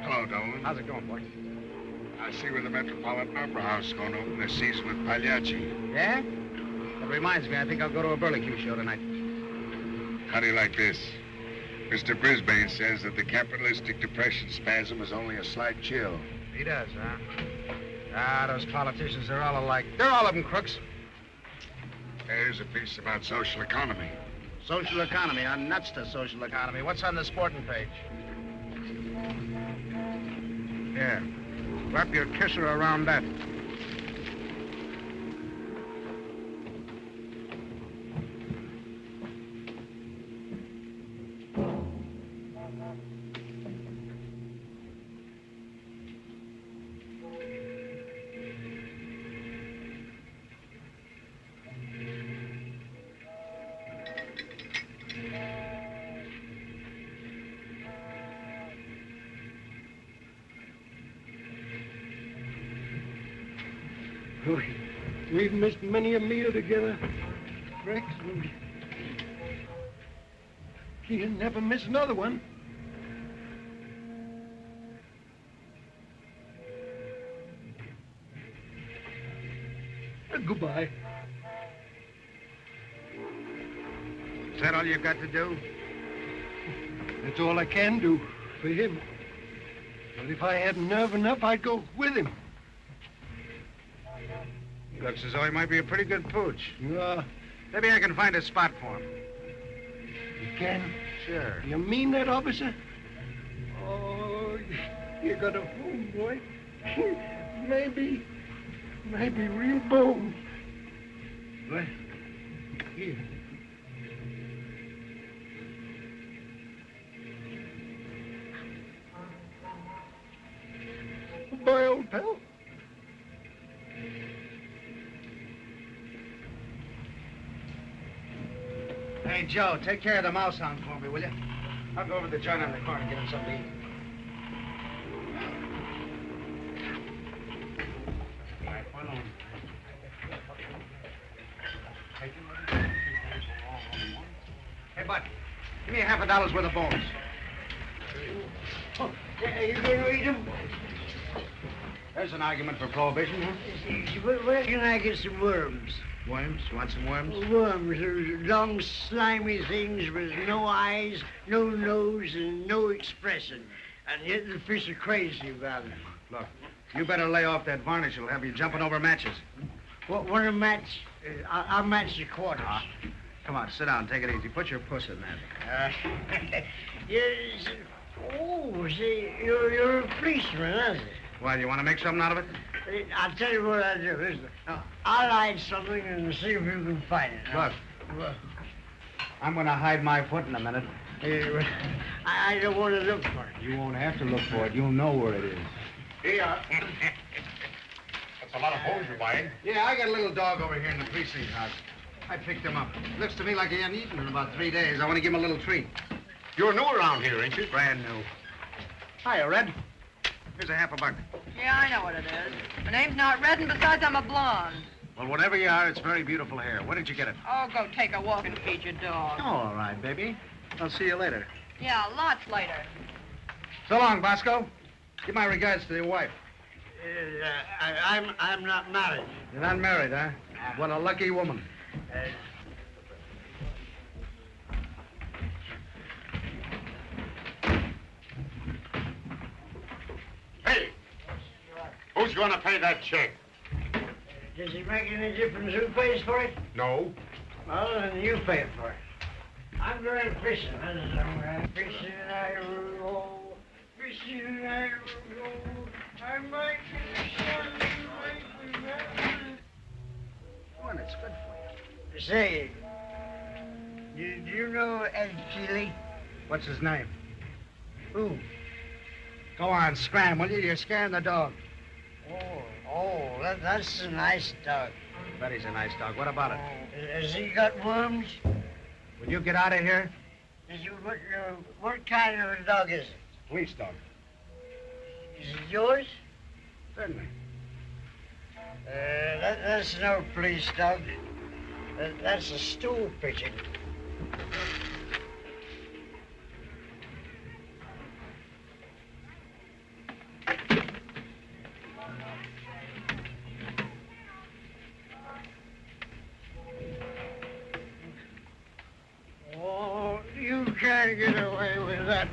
Hello, Dolan. How's it going, boy? I see where the Metropolitan Opera House is going to open this season with Pagliacci. Yeah? That reminds me, I think I'll go to a Burlingame show tonight. How do you like this? Mr. Brisbane says that the capitalistic depression spasm is only a slight chill. He does, huh? Ah, those politicians, they're all alike. They're all of them crooks. There's a piece about social economy. Social economy. I'm nuts to social economy. What's on the sporting page? Here. Wrap your kisser around that. We've missed many a meal together, Rex. He'll never miss another one. Goodbye. Is that all you got to do? That's all I can do for him. But if I had nerve enough, I'd go with him. Looks as though he might be a pretty good pooch. Maybe I can find a spot for him. You can? Sure. You mean that, officer? Oh, you got a homeboy. Maybe real bone. What? Here. Goodbye, old pal. Hey, Joe, take care of the mouse hound for me, will you? I'll go over to the joint on the corner and get him something to eat. All right, one on. Hey, Bud, give me $50 worth of bones. Oh, are you going to eat them? There's an argument for prohibition, huh? Where can I get some worms? Worms? You want some worms? Worms, those long, slimy things with no eyes, no nose, and no expression. And yet the fish are crazy about them. Look, you better lay off that varnish. It'll have you jumping over matches. Want a match? I'll match the quarters. Come on, sit down. Take it easy. Put your puss in that. Yes. Oh, see, you're a policeman, aren't you? Why, do you want to make something out of it? I'll tell you what I'll do. Listen, I'll hide something and see if you can find it. Look, I'm going to hide my foot in a minute. I don't want to look for it. You won't have to look for it. You'll know where it is. Here. That's a lot of bones you're buying. Yeah, I got a little dog over here in the precinct house. I picked him up. Looks to me like he hasn't eaten in about 3 days. I want to give him a little treat. You're new around here, ain't you? Brand new. Hiya, Red. Here's $50. Yeah, I know what it is. My name's not Red, and besides, I'm a blonde. Well, whatever you are, it's very beautiful hair. Where did you get it? Oh, go take a walk and feed your dog. Oh, all right, baby. I'll see you later. Yeah, lots later. So long, Bosco. Give my regards to your wife. I'm not married. You're not married, huh? What a lucky woman. Hey! Who's going to pay that check? Does it make any difference who pays for it? No. Well, then you pay for it. I'm going fishing. Fishing I will go. Fishing I will go. I might be sun, One, it's good for you. Say, do you know Ed Keeley? What's his name? Who? Go on, scram, will you? You're scaring the dog. That's a nice dog. Bet he's a nice dog. What about it? Has he got worms? Will you get out of here? What kind of a dog is it? Police dog. Is it yours? Certainly. That's no police dog. That's a stool pigeon. can't get away with that.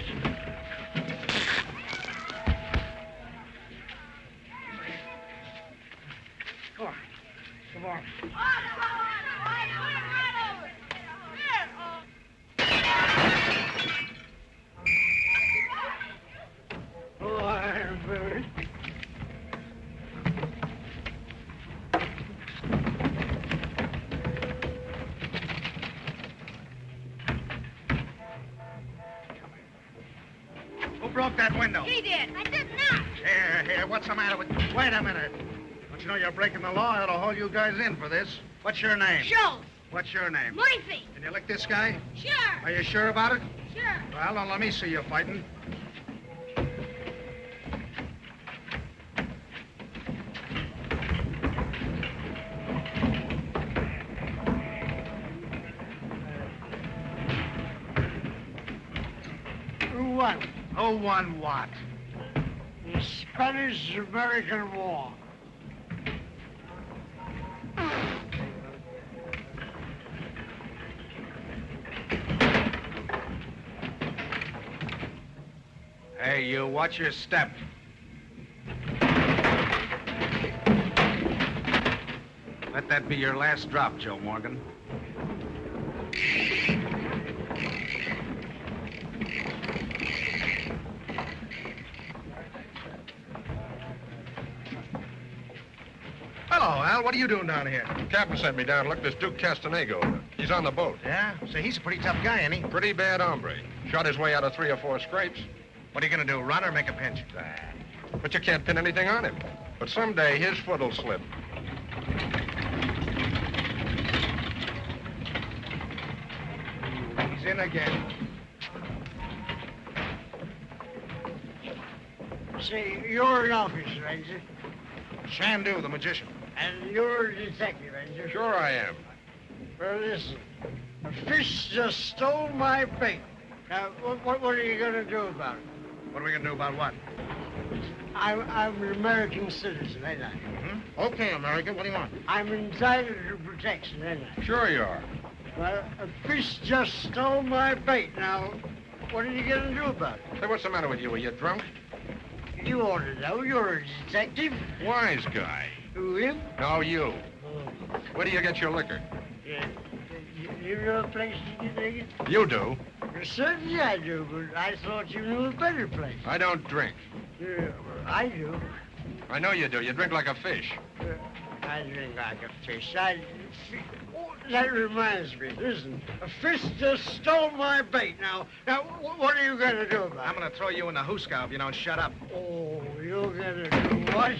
Come on. Come on. Oh, I'm very... Who broke that window? He did. I did not. Here, what's the matter with... Wait a minute. Don't you know you're breaking the law? I ought to hold you guys in for this. What's your name? Schultz. What's your name? Murphy. Can you lick this guy? Sure. Are you sure about it? Sure. Well, don't let me see you fighting. Who won? Who won what? The Spanish-American War. Hey, you, watch your step. Let that be your last drop, Joe Morgan. Hello, Al. What are you doing down here? Captain sent me down to look this Duke Castanego over. He's on the boat. Yeah? Say, he's a pretty tough guy, ain't he? Pretty bad hombre. Shot his way out of 3 or 4 scrapes. What are you gonna do, run or make a pinch? But you can't pin anything on him. But someday his foot'll slip. He's in again. Say, you're an officer, ain't you? Shandu, the magician. And you're a detective, ain't you? Sure I am. Well, listen. A fish just stole my bait. Now, what are you going to do about it? What are we gonna do about what? I'm an American citizen, ain't I? Hmm? Okay, America, what do you want? I'm entitled to protection, ain't I? Sure you are. Well, a fish just stole my bait. Now, what are you going to do about it? Say, what's the matter with you? Are you drunk? You ought to know. You're a detective. Wise guy. Who, him? No, you. Oh, Where do you get your liquor? yeah. You know a place you can take it? You do. Well, certainly I do, but I thought you knew a better place. I don't drink. Yeah, well, I do. I know you do. You drink like a fish. I drink like a fish. Oh, that reminds me. Listen, a fish just stole my bait. Now, what are you going to do about it? I'm gonna throw you in the hoosegow if you don't shut up. Oh, you're going to do what?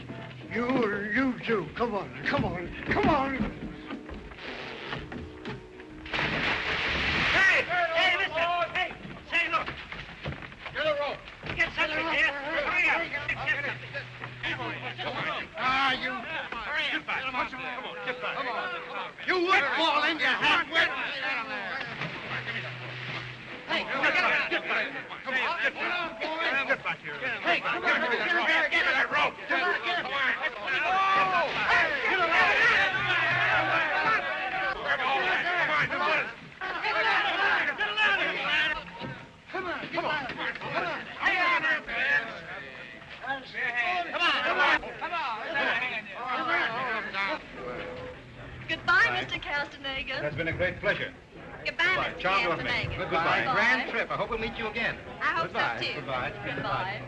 You too. Come on, come on, come on. Hey, mister! Hey, say, look. Get a rope. Get something here. Hurry up. Get something. Ah, you. Hurry up. Come on, get back. Come on. You wet balling, you half-wit. Hey, get back. Get back. Come on, get back. Get back here. Hey, come on. Get that rope. Come on. Come on. Get him out. Come on. Goodbye, Mr. Castaneda. It's been a great pleasure. Goodbye, Mr. Charmed with me. Castaneda. Goodbye. Grand trip. I hope we'll meet you again. I hope Goodbye. so, too. Goodbye. Goodbye.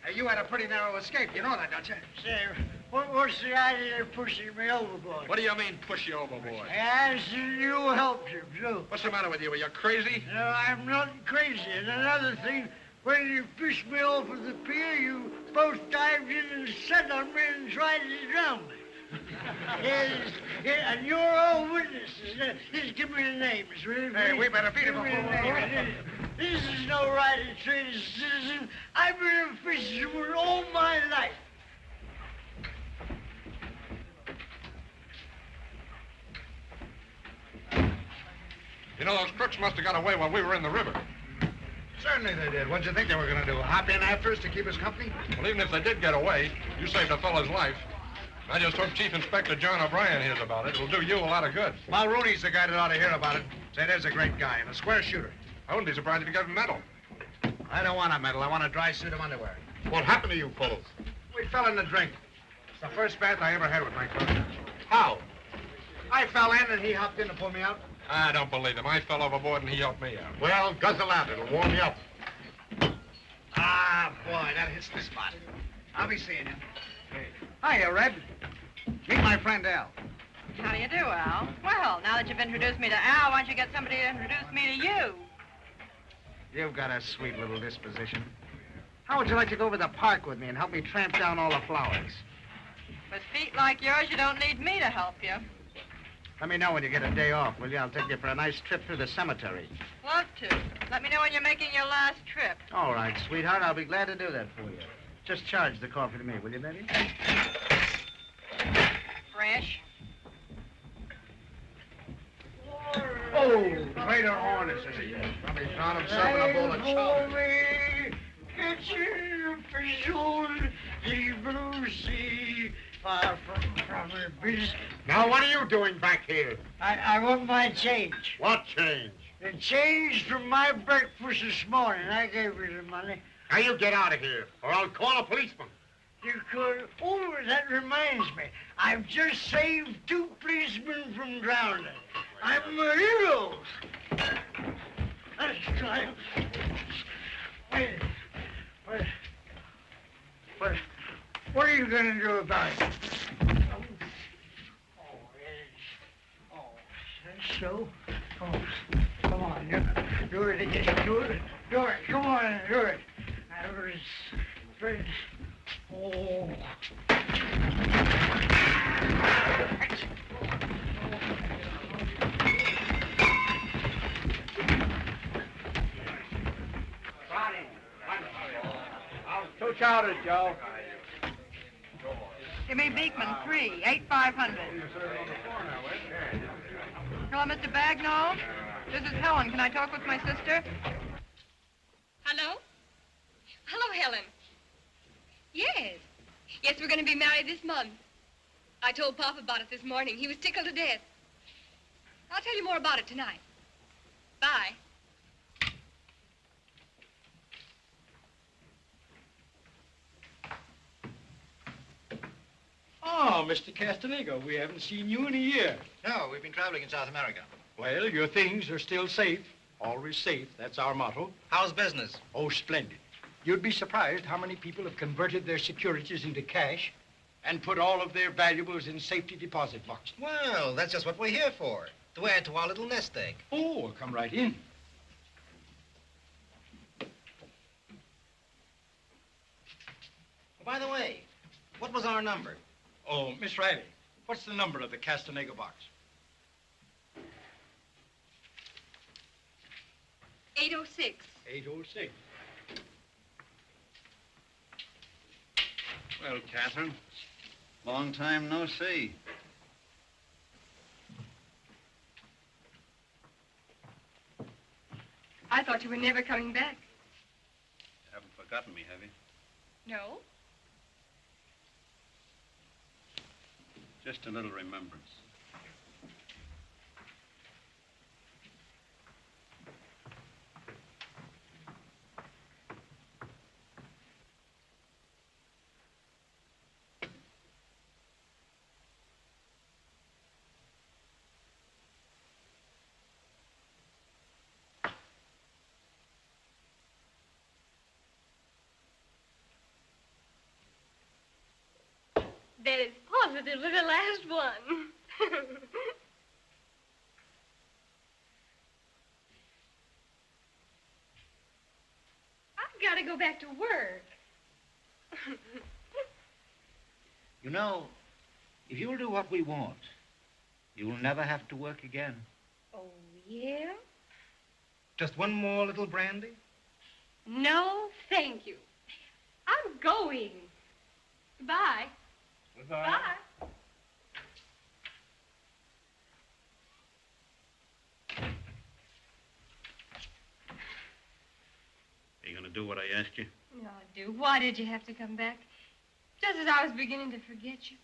Hey, you had a pretty narrow escape. You know that, don't you? Say, what's the idea of pushing me overboard? What do you mean, push you overboard? Yes, you helped him, too. What's the matter with you? Are you crazy? No, I'm not crazy. And another thing, when you fished me off of the pier, you both dived in and set on me and tried to drown me. Yes, yeah, and you're all witnesses. Just give me the names, will you? Hey, we better beat him Give me before the we names. This is no right to trade as a citizen. I've been a fisherman all my life. You know, those crooks must have got away while we were in the river. Certainly they did. What'd you think they were going to do? Hop in after us to keep us company? Well, even if they did get away, you saved a fellow's life. I just hope Chief Inspector John O'Brien hears about it. It'll do you a lot of good. Mulrooney's the guy that ought to hear about it. Say, there's a great guy and a square shooter. I wouldn't be surprised if he got a medal. I don't want a medal. I want a dry suit of underwear. What happened to you fellows? We fell in the drink. It's the first bath I ever had with my clothes. How? I fell in and he hopped in to pull me out. I don't believe him. I fell overboard and he helped me out. Well, guzzle out. It'll warm you up. Ah, boy, that hits the spot. I'll be seeing you. Hey. Hiya, Red. Meet my friend Al. How do you do, Al? Well, now that you've introduced me to Al, why don't you get somebody to introduce me to you? You've got a sweet little disposition. How would you like to go over the park with me and help me tramp down all the flowers? With feet like yours, you don't need me to help you. Let me know when you get a day off, will you? I'll take you for a nice trip through the cemetery. Love to. Let me know when you're making your last trip. All right, sweetheart. I'll be glad to do that for you. Just charge the coffee to me, will you, Betty? Fresh. Oh, Trader Hornets is he? Probably found himself in a bowl of chowder. It's in the old the blue sea, far from the beach. Now, what are you doing back here? I want my change. What change? The change from my breakfast this morning. I gave you the money. Now, you get out of here, or I'll call a policeman. You could. Oh, that reminds me. I've just saved 2 policemen from drowning. I'm a hero. That's time. What are you going to do about it? That's so. Oh, come on. Do it again. Do it. Do it. Come on, do it. I was afraid. Oh. Two chowders, Joe. Give me Beekman, 3, 8,500. Hello, Mr. Bagnall. This is Helen. Can I talk with my sister? Hello? Hello, Helen. Yes. Yes, we're going to be married this month. I told Papa about it this morning. He was tickled to death. I'll tell you more about it tonight. Bye. Oh, Mr. Castanego, we haven't seen you in a year. No, we've been traveling in South America. Well, your things are still safe. Always safe. That's our motto. How's business? Oh, splendid. You'd be surprised how many people have converted their securities into cash and put all of their valuables in safety deposit boxes. Well, that's just what we're here for. To add to our little nest egg. Oh, well, come right in. By the way, what was our number? Oh, Miss Riley, what's the number of the Castanego box? 806. 806. Well, Catherine, long time no see. I thought you were never coming back. You haven't forgotten me, have you? No? Just a little remembrance. That is positively the last one. I've got to go back to work. You know, if you'll do what we want, you'll never have to work again. Oh, yeah? Just one more little brandy? No, thank you. I'm going. Goodbye. Goodbye. Bye. do what I asked you? No, Duke, why did you have to come back? Just as I was beginning to forget you.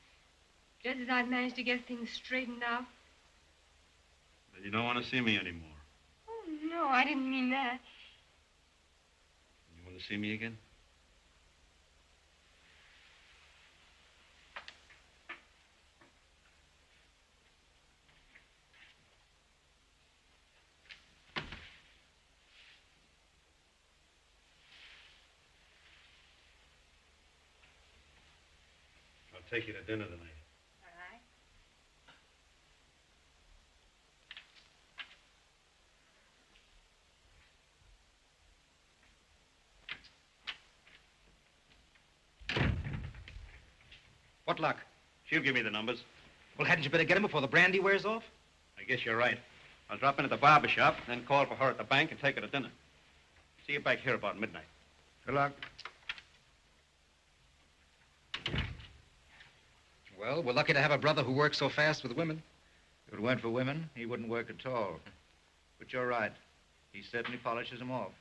Just as I'd managed to get things straightened out. Then you don't want to see me anymore. Oh, no, I didn't mean that. You want to see me again? I'll take you to dinner tonight. All right. What luck? She'll give me the numbers. Well, hadn't you better get him before the brandy wears off? I guess you're right. I'll drop in at the barber shop, then call for her at the bank and take her to dinner. See you back here about midnight. Good luck. Well, we're lucky to have a brother who works so fast with women. If it weren't for women, he wouldn't work at all. But you're right. He certainly polishes them off.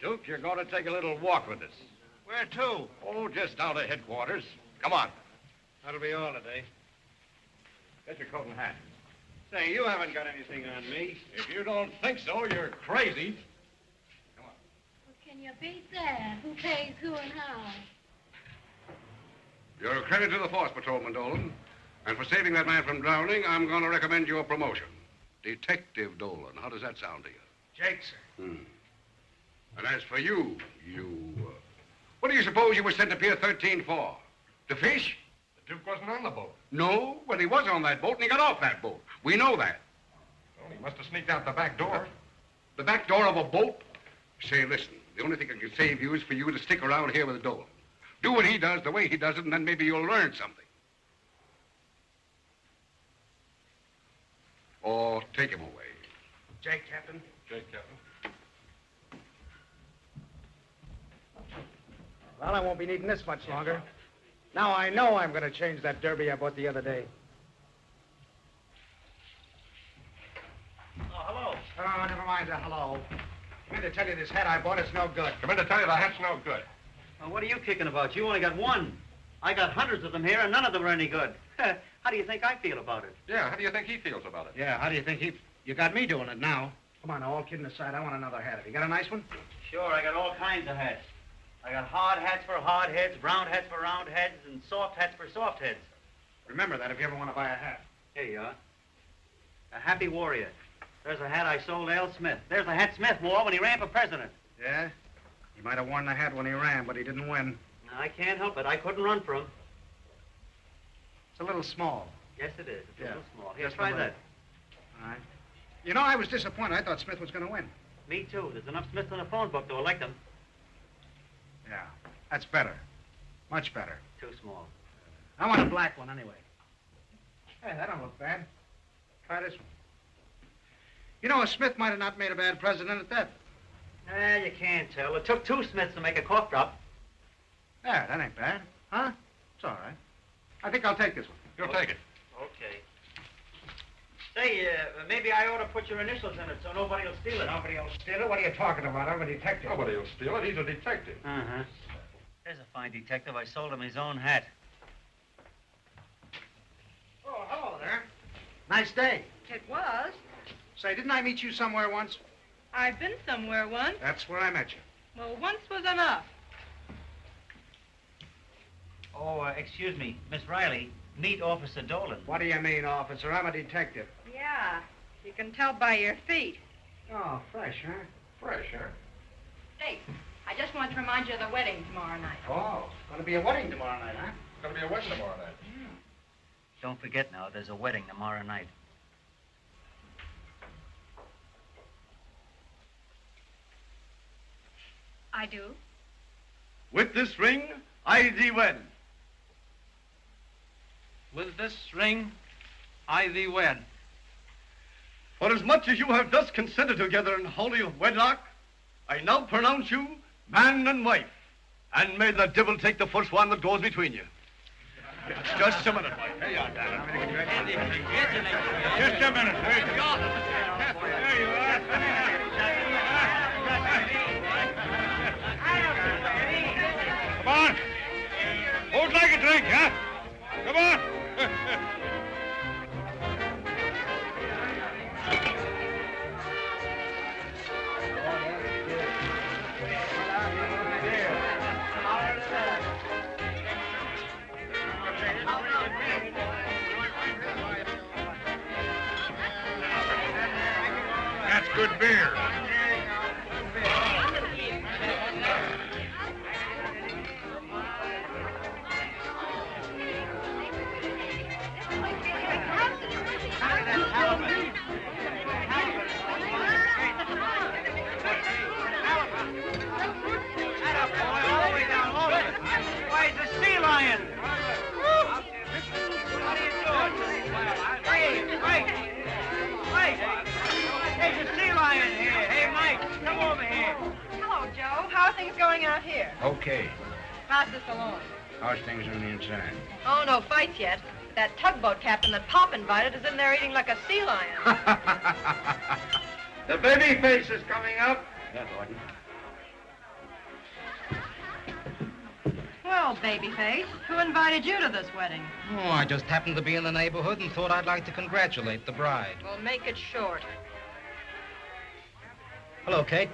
Duke, you're going to take a little walk with us. Where to? Oh, just down to headquarters. Come on. That'll be all today. Get your coat and hat. Say, you haven't got anything on me. If you don't think so, you're crazy. Can you beat that? Who pays who and how? You're a credit to the force, Patrolman Dolan. And for saving that man from drowning, I'm going to recommend you a promotion. Detective Dolan. How does that sound to you? Jake, sir. And as for you, what do you suppose you were sent to Pier 13 for? To fish? The Duke wasn't on the boat. No, but he was on that boat and he got off that boat. We know that. Well, he must have sneaked out the back door. The back door of a boat? Say, listen, the only thing that can save you is for you to stick around here with Dolan. Do what he does the way he does it, and then maybe you'll learn something. Or take him away. Jake, Captain. Jake, Captain. Well, I won't be needing this much longer. Now I know I'm going to change that derby I bought the other day. Oh, hello. Oh, never mind the hello. I mean to tell you this hat I bought is no good. Come in to tell you the hat's no good. Well, what are you kicking about? You only got one. I got hundreds of them here, and none of them are any good. How do you think I feel about it? Yeah, how do you think he feels about it? Yeah, how do you think you got me doing it now? Come on, all kidding aside, I want another hat. Have you got a nice one? Sure, I got all kinds of hats. I got hard hats for hard heads, round hats for round heads, and soft hats for soft heads. Remember that if you ever want to buy a hat. Here you are. A happy warrior. There's a hat I sold Al Smith. There's the hat Smith wore when he ran for president. Yeah? He might have worn the hat when he ran, but he didn't win. No, I can't help it. I couldn't run for him. It's a little small. Yes, it is. It's a Yeah. little small. Here, Just try a little. that. All right. You know, I was disappointed. I thought Smith was going to win. Me, too. There's enough Smiths in the phone book to elect him. Yeah, that's better. Much better. Too small. I want a black one anyway. Hey, that don't look bad. Try this one. You know, Smith might have not made a bad president at that. You can't tell. It took two Smiths to make a cough drop. Yeah, that ain't bad. Huh? It's all right. I think I'll take this one. You'll take it. Okay. Say, maybe I ought to put your initials in it so nobody will steal it. Nobody will steal it? What are you talking about? I'm a detective. Nobody will steal it. He's a detective. Uh-huh. There's a fine detective. I sold him his own hat. Oh, hello there. Nice day. It was. Say, didn't I meet you somewhere once? I've been somewhere once. That's where I met you. Well, once was enough. Oh, excuse me. Miss Riley, meet Officer Dolan. What do you mean, officer? I'm a detective. Yeah, you can tell by your feet. Oh, fresh, huh? Fresh, huh? Hey, I just want to remind you of the wedding tomorrow night. Oh, going to be a wedding tomorrow night, huh? It's going to be a wedding tomorrow night. Don't forget now, there's a wedding tomorrow night. I do. With this ring, I thee wed. With this ring, I thee wed. For as much as you have thus consented together in holy wedlock, I now pronounce you man and wife, and may the devil take the first one that goes between you. Just a minute, Mike. Here you are, Dan. Just a minute. There you are. Come on. Who'd like a drink, huh? Come on. That's good beer. Why, it's a sea lion. Hey, Mike. Mike. There's a sea lion here. Hey, Mike, come over here. Hello, Joe. How are things going out here? Okay. Pass this along. How's things on the inside? Oh, no fights yet. But that tugboat captain that Pop invited is in there eating like a sea lion. The baby face is coming up. Yeah, Gordon. Well, babyface, who invited you to this wedding? Oh, I just happened to be in the neighborhood and thought I'd like to congratulate the bride. Well, make it short. Hello, Kate.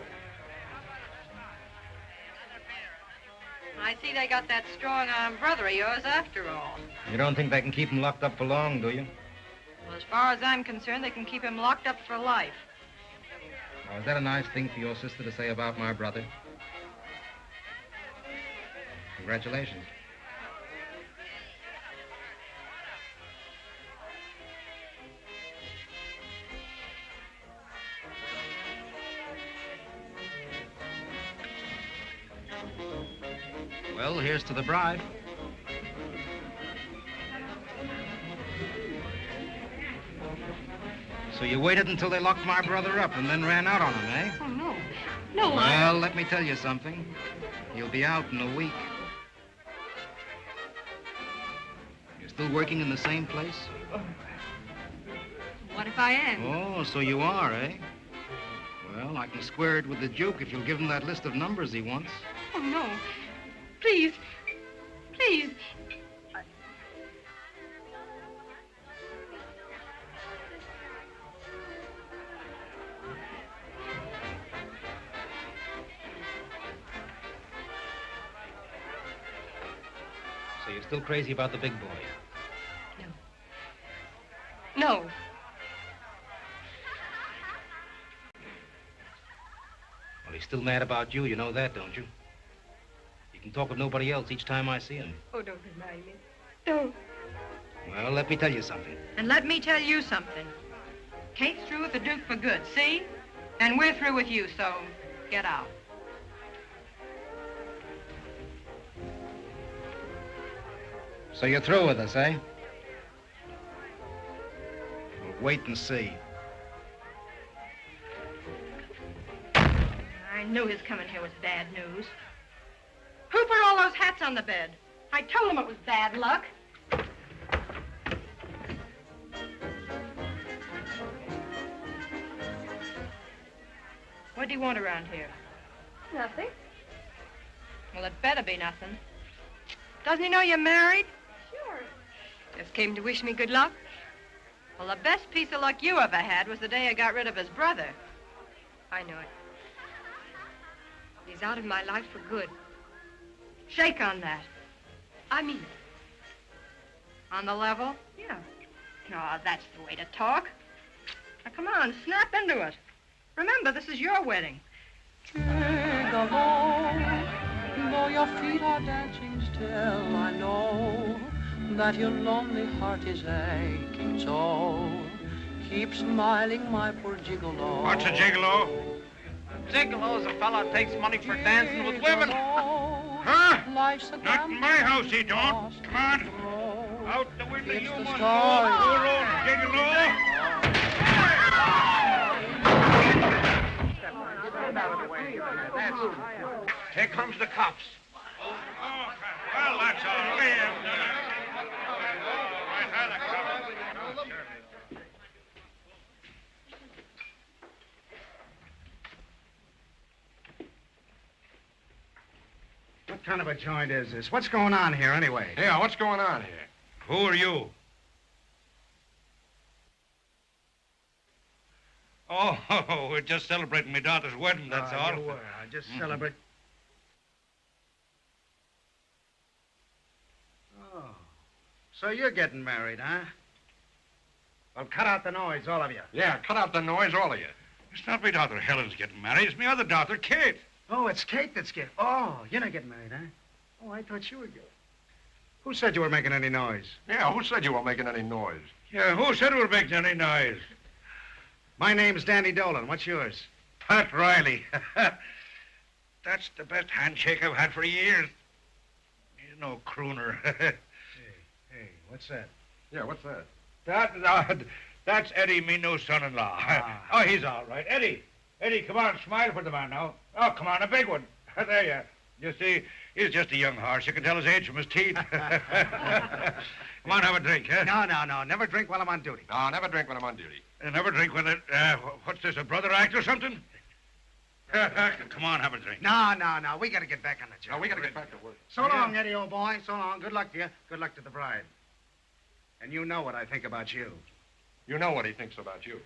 I see they got that strong-armed brother of yours after all. You don't think they can keep him locked up for long, do you? Well, as far as I'm concerned, they can keep him locked up for life. Now, is that a nice thing for your sister to say about my brother? Congratulations. Well, here's to the bride. So you waited until they locked my brother up and then ran out on him, eh? Oh, no. No, Well, let me tell you something. He'll be out in a week. You're still working in the same place? What if I am? Oh, so you are, eh? Well, I can square it with the Duke if you'll give him that list of numbers he wants. Oh, no. Please. Please. So you're still crazy about the big boy? No. Well, he's still mad about you. You know that, don't you? He can talk with nobody else each time I see him. Oh, don't remind me. Don't. Well, let me tell you something. And let me tell you something. Kate's through with the Duke for good, see? And we're through with you, so get out. So you're through with us, eh? Well, wait and see. I knew his coming here was bad news. Who put all those hats on the bed? I told him it was bad luck. What do you want around here? Nothing. Well, it better be nothing. Doesn't he know you're married? Sure. Just came to wish me good luck. Well, the best piece of luck you ever had was the day I got rid of his brother. I knew it. He's out of my life for good. Shake on that. I mean it. On the level? Yeah. Oh, that's the way to talk. Now, come on, snap into it. Remember, this is your wedding. Though your feet are dancing still, I know that your lonely heart is aching so. Keep smiling, my poor gigolo. What's a gigolo? Gigolo's a fella who takes money for dancing with women. Huh? Not in my house, he don't. Come on. Out the window, you must go. Poor old gigolo. Here comes the cops. Well, that's all. What kind of a joint is this? What's going on here, anyway? Yeah, what's going on here? Who are you? Oh, we're just celebrating my daughter's wedding, that's all. You were. Just celebrate. Oh. So you're getting married, huh? Well, cut out the noise, all of you. Yeah, cut out the noise, all of you. It's not my daughter Helen's getting married. It's my other daughter, Kate. Oh, it's Kate that's getting... Oh, you're not getting married, huh? Oh, I thought you were getting... Who said you were making any noise? Yeah, who said you were making any noise? Yeah, who said we were making any noise? My name's Danny Dolan. What's yours? Pat Riley. That's the best handshake I've had for years. He's no crooner. Hey, what's that? Yeah, what's that? That's Eddie, me new son-in-law. Ah. Oh, he's all right. Eddie, come on, smile for the man now. Oh, come on, a big one. There you are. You see, he's just a young horse. You can tell his age from his teeth. Come on, have a drink, huh? No. Never drink while I'm on duty. No, never drink when I'm on duty. Never drink when it... what's this, a brother act or something? Come on, have a drink. No. We got to get back on the job. No, we got to get back to work. So long, Eddie, old boy. So long. Good luck to you. Good luck to the bride. And you know what I think about you. You know what he thinks about you.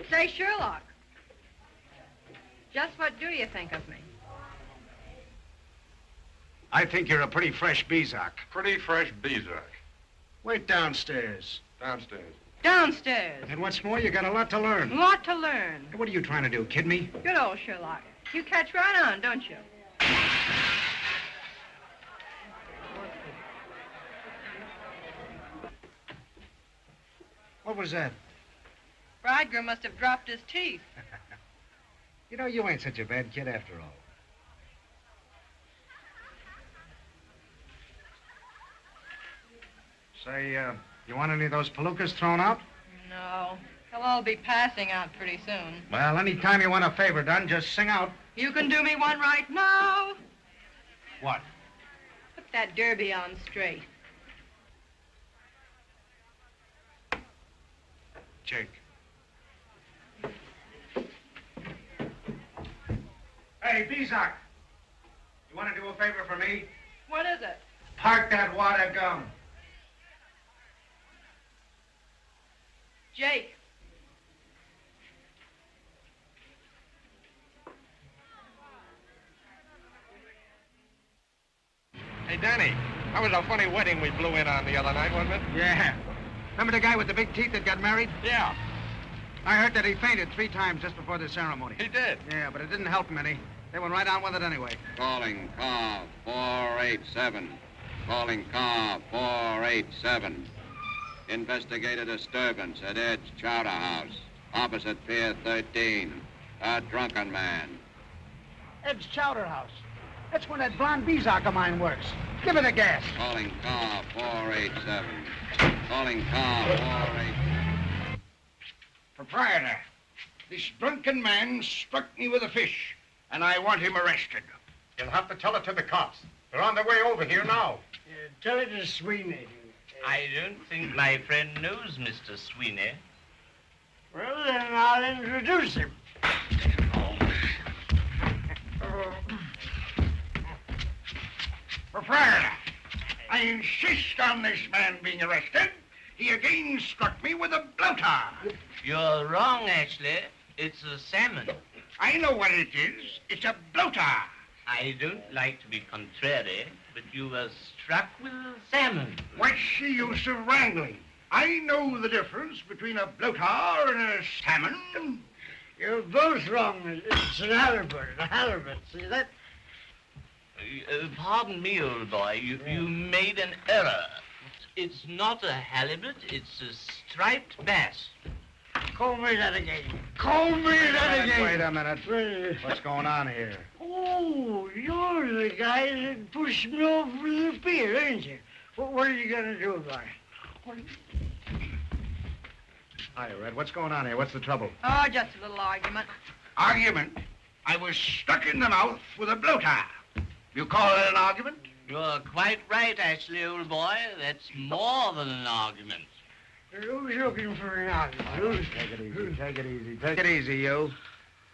Say, Sherlock, just what do you think of me? I think you're a pretty fresh Bezak. Pretty fresh Bezak. Wait downstairs. Downstairs. Downstairs. And what's more, you got a lot to learn. Lot to learn. What are you trying to do, kid me? Good old Sherlock. You catch right on, don't you? What was that? Bridegroom must have dropped his teeth. You know, you ain't such a bad kid after all. Say, you want any of those palookas thrown out? No. They'll all be passing out pretty soon. Well, any time you want a favor done, just sing out. You can do me one right now. What? Put that derby on straight. Jake. Hey, Bezak. You want to do a favor for me? What is it? Park that wad of gum. Jake. Hey, Danny, that was a funny wedding we blew in on the other night, wasn't it? Yeah. Remember the guy with the big teeth that got married? Yeah. I heard that he fainted 3 times just before the ceremony. He did? Yeah, but it didn't help him any. They went right on with it anyway. Calling car 487. Calling car 487. Investigate a disturbance at Ed's Chowder House, opposite Pier 13. A drunken man. Ed's Chowder House. That's where that blonde Bezak of mine works. Give it a gas. Calling car 487. Calling car 487. Proprietor, this drunken man struck me with a fish, and I want him arrested. You'll have to tell it to the cops. They're on their way over here now. Tell it to Sweeney. I don't think my friend knows Mr. Sweeney. Well, then I'll introduce him. Proprietor, I insist on this man being arrested. He again struck me with a blowtar. You're wrong, Ashley. It's a salmon. I know what it is. It's a blowtar. I don't like to be contrary, but you were struck with a salmon. What's the use of wrangling? I know the difference between a blowtar and a salmon. You're both wrong. It's an halibut. See that? Pardon me, old boy. You made an error. It's not a halibut. It's a striped bass. Call me that again. Wait a minute. What's going on here? Oh, you're the guy that pushed me off the pier, ain't you? What are you going to do about it? Hi, Red. What's going on here? What's the trouble? Oh, just a little argument. Argument? I was stuck in the mouth with a blowtar. You call it an argument? You're quite right, Ashley, old boy. That's more than an argument. Who's looking for an outlaw? Take it easy, take it easy, take it easy, you.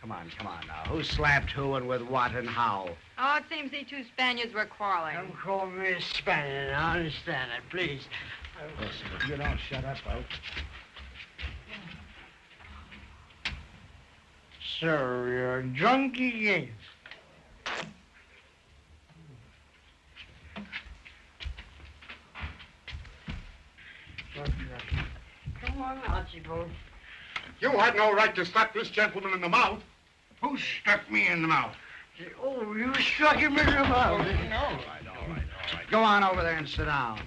Come on now. Who slapped who and with what and how? Oh, it seems the two Spaniards were quarreling. Don't call me a Spaniard. I understand it, please. Listen, if you don't shut up, I'll... So you're drunk again. Come on, Archibald. You had no right to slap this gentleman in the mouth. Who struck me in the mouth? Oh, you struck him in the mouth. All right. Go on over there and sit down.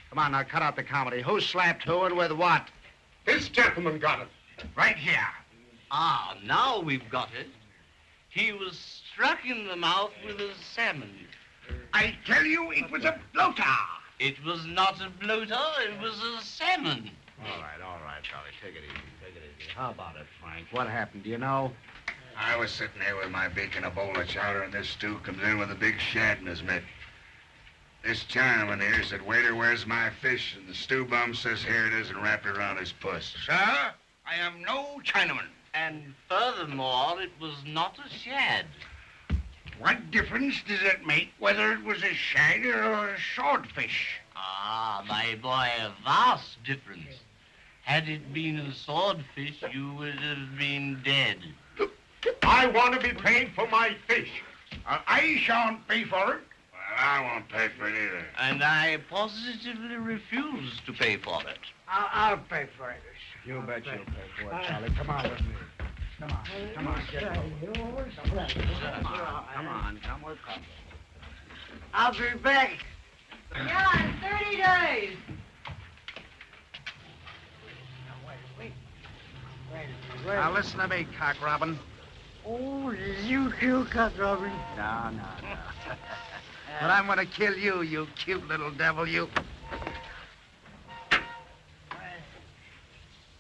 Come on, now, cut out the comedy. Who slapped who and with what? This gentleman got it. Right here. Ah, now we've got it. He was struck in the mouth with a salmon. I tell you, it was a bloater. It was not a bloater, it was a salmon. All right, Charlie. Take it easy. How about it, Frank? What happened? Do you know? I was sitting there with my beak in a bowl of chowder, and this stew comes in with a big shad in his mitt. This Chinaman here said, "Waiter, where's my fish?" And the stew bum says, "Here it is," and wrapped it around his puss. Sir, I am no Chinaman. And furthermore, it was not a shad. What difference does it make whether it was a shad or a swordfish? Ah, my boy, a vast difference. Had it been a swordfish, you would have been dead. I want to be paid for my fish. I shan't pay for it. Well, I won't pay for it either. And I positively refuse to pay for it. I'll pay for it. You bet you'll pay for it, Charlie. Come on with me. Come on, get over. Come with me. I'll be back. Yeah, in 30 days. Wait. Now, listen to me, cock robin. Oh, you kill Cock Robin? No. But I'm going to kill you, you cute little devil, you.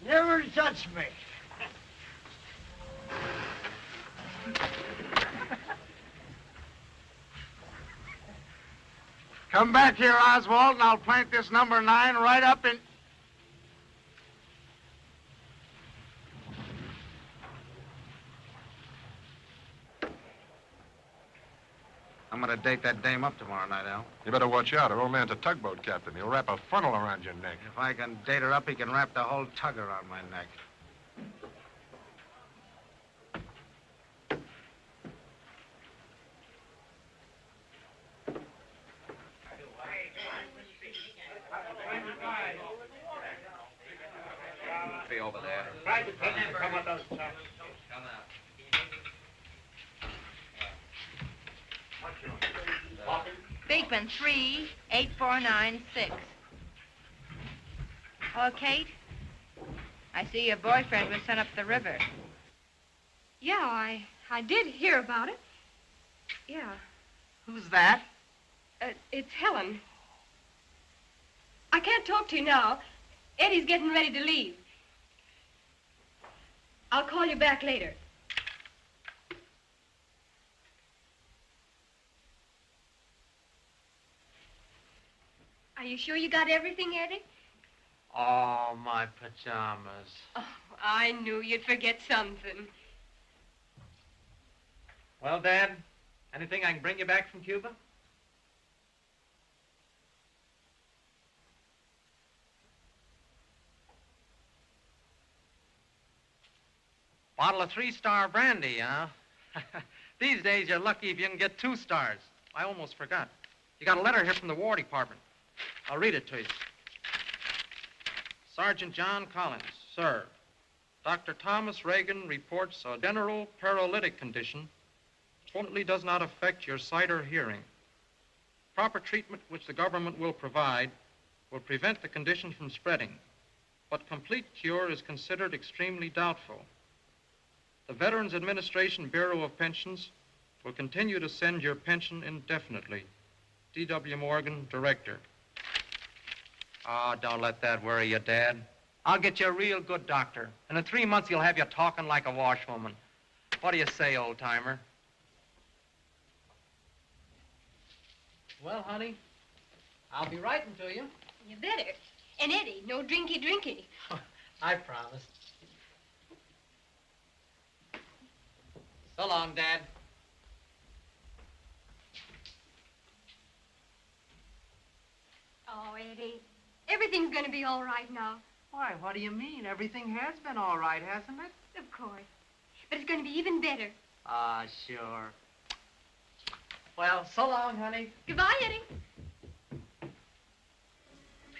Never touch me. Come back here, Oswald, and I'll plant this number 9 right up in... I'm going to date that dame up tomorrow night, Al. You better watch out. Her old man's a tugboat captain. He'll wrap a funnel around your neck. If I can date her up, he can wrap the whole tug around my neck. Be over there. Beekman, 38496. Hello, Kate? I see your boyfriend was sent up the river. Yeah, I did hear about it. Yeah. Who's that? It's Helen. I can't talk to you now. Eddie's getting ready to leave. I'll call you back later. Are you sure you got everything, Eddie? Oh, my pajamas. Oh, I knew you'd forget something. Well, Dad, anything I can bring you back from Cuba? Bottle of 3-star brandy, huh? These days, you're lucky if you can get 2 stars. I almost forgot. You got a letter here from the War Department. I'll read it to you. Sergeant John Collins, sir. Dr. Thomas Reagan reports a general paralytic condition fortunately does not affect your sight or hearing. Proper treatment which the government will provide will prevent the condition from spreading, but complete cure is considered extremely doubtful. The Veterans Administration Bureau of Pensions will continue to send your pension indefinitely. D.W. Morgan, Director. Oh, don't let that worry you, Dad. I'll get you a real good doctor, and in 3 months he'll have you talking like a washwoman. What do you say, old-timer? Well, honey, I'll be writing to you. You better. And Eddie, no drinky. I promise. So long, Dad. Oh, Eddie, everything's going to be all right now. Why, what do you mean? Everything has been all right, hasn't it? Of course. But it's going to be even better. Ah, sure. Well, so long, honey. Goodbye, Eddie.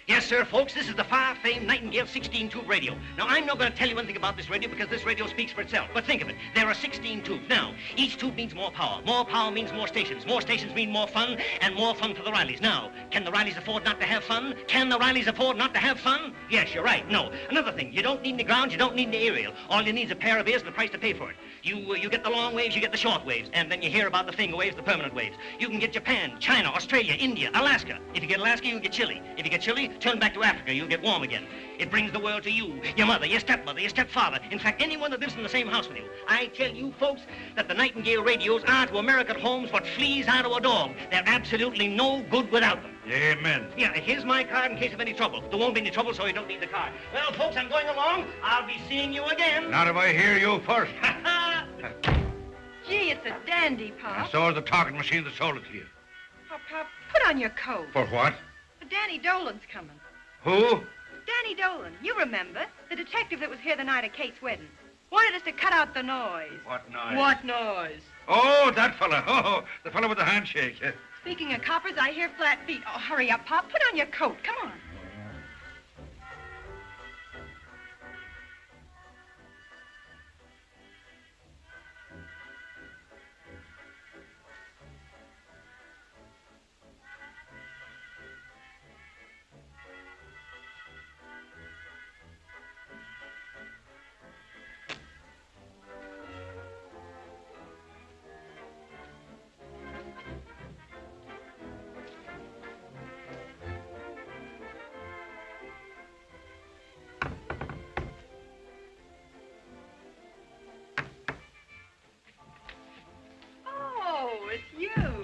Yes, sir, folks, this is the far-famed Nightingale 16-tube radio. Now, I'm not going to tell you anything about this radio because this radio speaks for itself. But think of it. There are 16 tubes. Now, each tube means more power. More power means more stations. More stations mean more fun, and more fun for the Rileys. Now, can the Rileys afford not to have fun? Can the Rileys afford not to have fun? Yes, you're right. No. Another thing, you don't need any ground, you don't need any aerial. All you need is a pair of ears and the price to pay for it. You get the long waves, you get the short waves, and then you hear about the finger waves, the permanent waves. You can get Japan, China, Australia, India, Alaska. If you get Alaska, you'll get Chile. If you get Chile, turn back to Africa, you'll get warm again. It brings the world to you, your mother, your stepmother, your stepfather. In fact, anyone that lives in the same house with you. I tell you, folks, that the Nightingale radios are to American homes what fleas are to a dog. They're absolutely no good without them. Amen. Yeah, here's my card in case of any trouble. There won't be any trouble, so you don't need the card. Well, folks, I'm going along. I'll be seeing you again. Not if I hear you first. Gee, it's a dandy, Pop. And so is the talking machine that sold it to you. Oh, Pop, put on your coat. For what? Danny Dolan's coming. Who? Danny Dolan, you remember, the detective that was here the night of Kate's wedding. Wanted us to cut out the noise. What noise? What noise? Oh, that fella. Oh, the fella with the handshake. Speaking of coppers, I hear flat feet. Oh, hurry up, Pop. Put on your coat. Come on.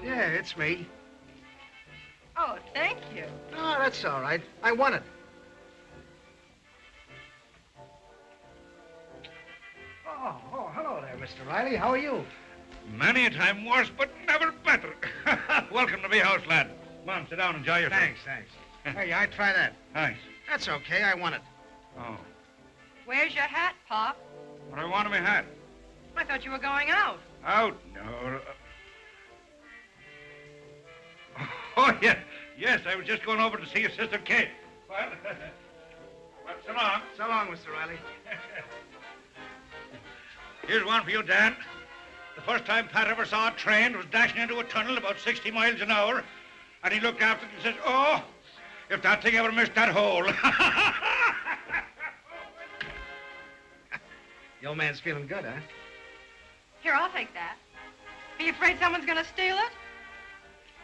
Yeah, it's me. Oh, thank you. Oh, that's all right. I won it. Oh, hello there, Mr. Riley. How are you? Many a time worse, but never better. Welcome to me house, lad. Come on, sit down and enjoy yourself. Thanks. Hey, I'd try that. Thanks. That's okay. I won it. Oh. Where's your hat, Pop? What I want in my hat? I thought you were going out. Out? No. Oh, yeah. Yes, I was just going over to see your sister Kate. Well, so long. So long, Mr. Riley. Here's one for you, Dan. The first time Pat ever saw a train was dashing into a tunnel about 60 miles an hour, and he looked after it and says, oh, if that thing ever missed that hole. The old man's feeling good, huh? Here, I'll take that. Are you afraid someone's going to steal it?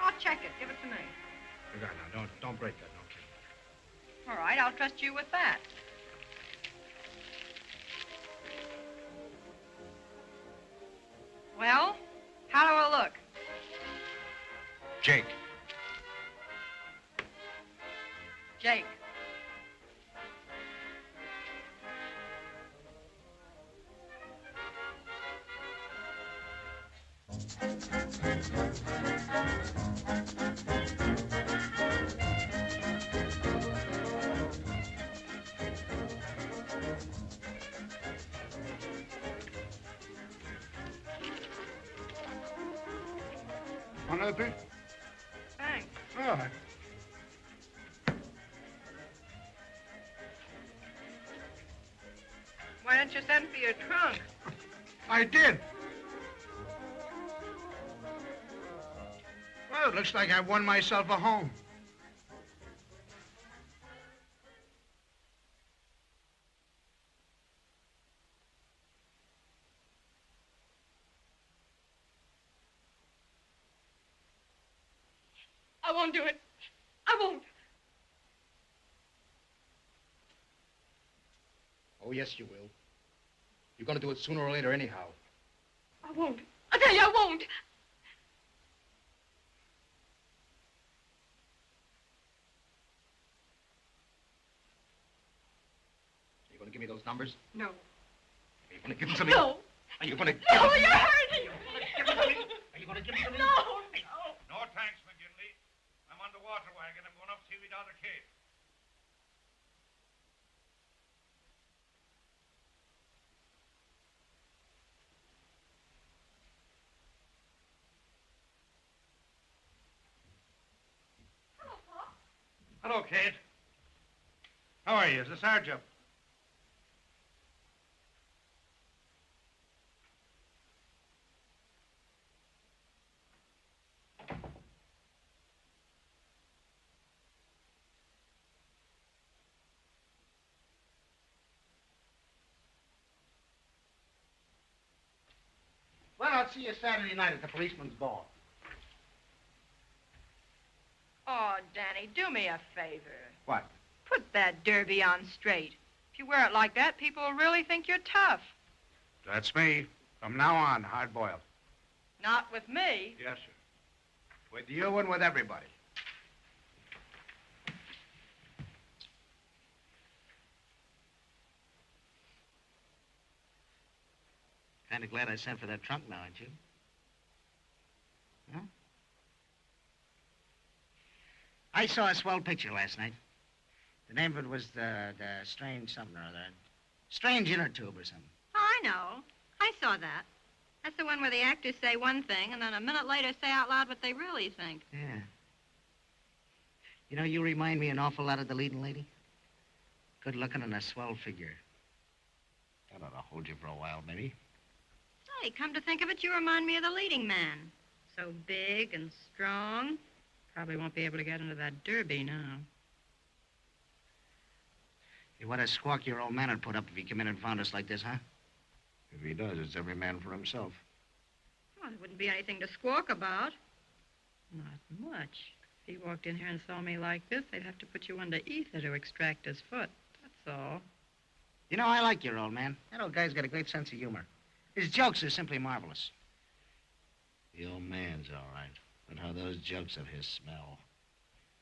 I'll check it. Give it to me. Now, don't break that, okay? All right, I'll trust you with that. Well, how do I look? Jake. Jake. Want another piece? Thanks. All right. Why don't you send for your trunk? I did. Well, it looks like I've won myself a home. I won't do it. I won't. Oh, yes, you will. You're going to do it sooner or later anyhow. I won't. I tell you, I won't. give me those numbers? No. Are you going to give them to me? No. Are you going to give No, them to me? you're hurting. Are you going to give them to me? No. No thanks, McGinley. I'm on the water wagon. I'm going up to see we down the Cape. Hello, Kate. How are you? Is this our job? Well, I'll see you Saturday night at the policeman's ball. Oh, Danny, do me a favor. What? Put that derby on straight. If you wear it like that, people will really think you're tough. That's me. From now on, hard-boiled. Not with me. Yes, sir. With you and with everybody. Kind of glad I sent for that trunk now, aren't you? Huh? I saw a swell picture last night. The name of it was the Strange something or other. Strange Inner Tube or something. Oh, I know. I saw that. That's the one where the actors say one thing and then a minute later say out loud what they really think. Yeah. You know, you remind me an awful lot of the leading lady. Good looking and a swell figure. That ought to hold you for a while, maybe. Hey, come to think of it, you remind me of the leading man. So big and strong. Probably won't be able to get into that derby now. Hey, what a squawk your old man would put up if he came in and found us like this, huh? If he does, it's every man for himself. Well, there wouldn't be anything to squawk about. Not much. If he walked in here and saw me like this, they'd have to put you under ether to extract his foot. That's all. You know, I like your old man. That old guy's got a great sense of humor. His jokes are simply marvelous. The old man's all right. But how those jokes of his smell.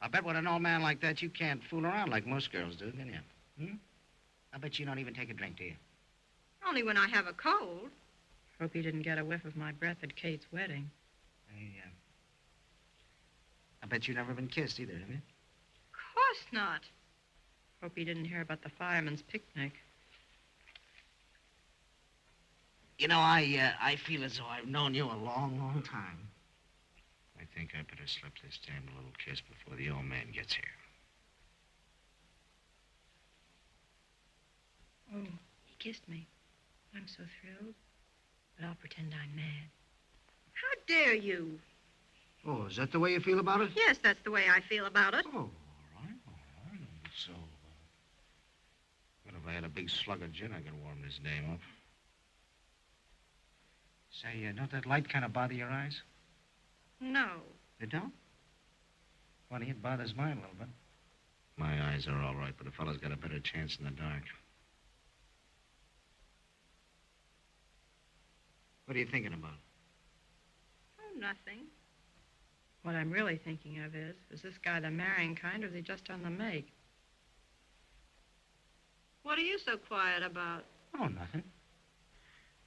I bet with an old man like that, you can't fool around like most girls do, can you? Hmm? I bet you don't even take a drink, do you? Only when I have a cold. Hope he didn't get a whiff of my breath at Kate's wedding. I bet you've never been kissed either, have you? Of course not. Hope he didn't hear about the fireman's picnic. You know, I feel as though I've known you a long, long time. I think I better slip this damn little kiss before the old man gets here. Oh, he kissed me. I'm so thrilled. But I'll pretend I'm mad. How dare you? Oh, is that the way you feel about it? Yes, that's the way I feel about it. Oh, all right. So, what if I had a big slug of gin I could warm this dame up? Say, don't that light kind of bother your eyes? No. It don't? Funny, it bothers mine a little bit. My eyes are all right, but a fellow's got a better chance in the dark. What are you thinking about? Oh, nothing. What I'm really thinking of is this guy the marrying kind, or is he just on the make? What are you so quiet about? Oh, nothing.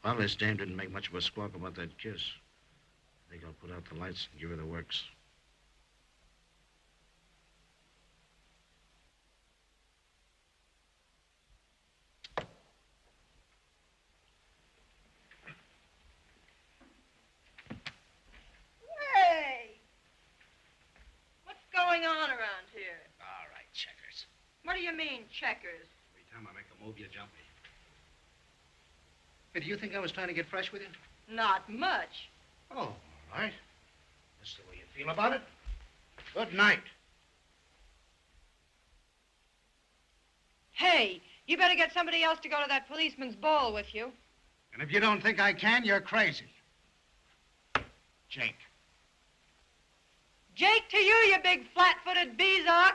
Well, this dame didn't make much of a squawk about that kiss. I think I'll put out the lights and give her the works. Hey! What's going on around here? All right, checkers. What do you mean, checkers? Every time I make a move, you jump me. Hey, do you think I was trying to get fresh with you? Not much. Oh, all right. That's the way you feel about it. Good night. Hey, you better get somebody else to go to that policeman's ball with you. And if you don't think I can, you're crazy. Jake. Jake to you, you big flat-footed bezock.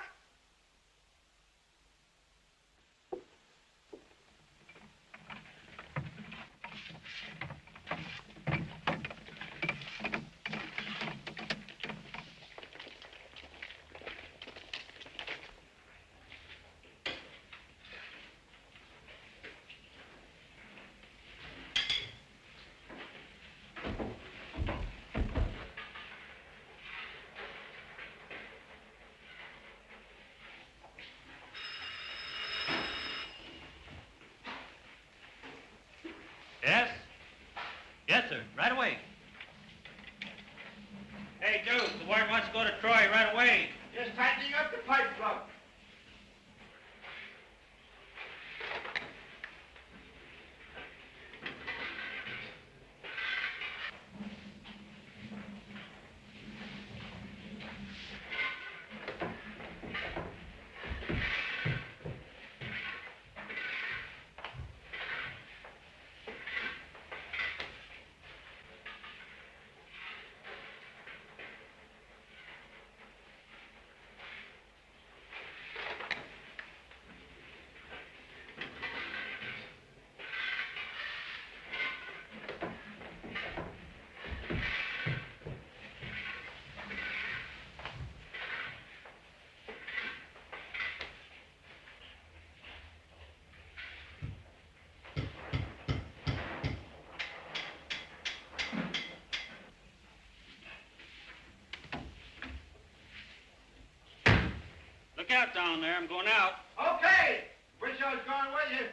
Look out down there. I'm going out. Okay. Wish I was going with you.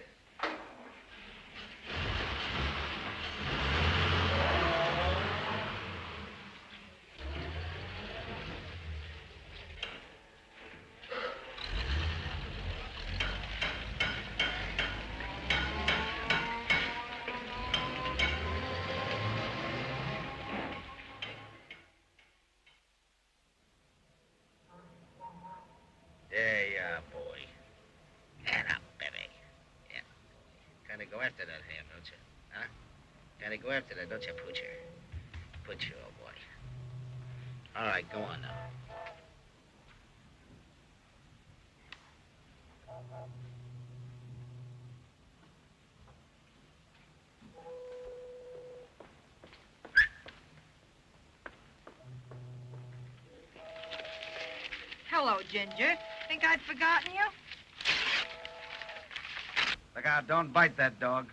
There you are, boy. And up, baby. Yeah. Gotta go after that ham, don't you? Huh? Gotta go after that, don't you, Poocher? Poocher, old boy. All right, go on now. Hello, Ginger. Think I'd forgotten you? Look out, don't bite that dog.